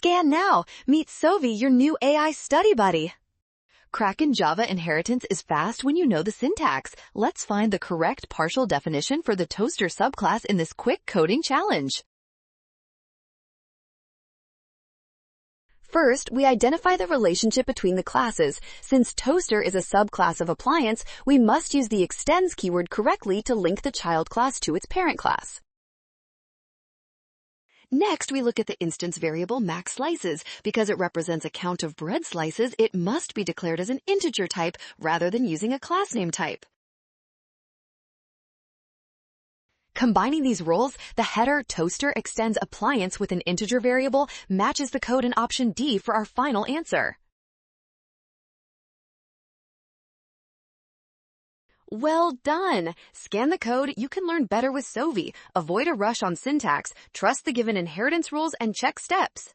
Scan now. Meet Sovi, your new AI study buddy. Cracking Java inheritance is fast when you know the syntax. Let's find the correct partial definition for the toaster subclass in this quick coding challenge. First, we identify the relationship between the classes. Since toaster is a subclass of appliance, we must use the extends keyword correctly to link the child class to its parent class. Next, we look at the instance variable max slices. Because it represents a count of bread slices, it must be declared as an integer type rather than using a class name type. Combining these roles, the header toaster extends appliance with an integer variable matches the code in option D for our final answer. Well done! Scan the code, you can learn better with Sovi. Avoid a rush on syntax, trust the given inheritance rules, and check steps.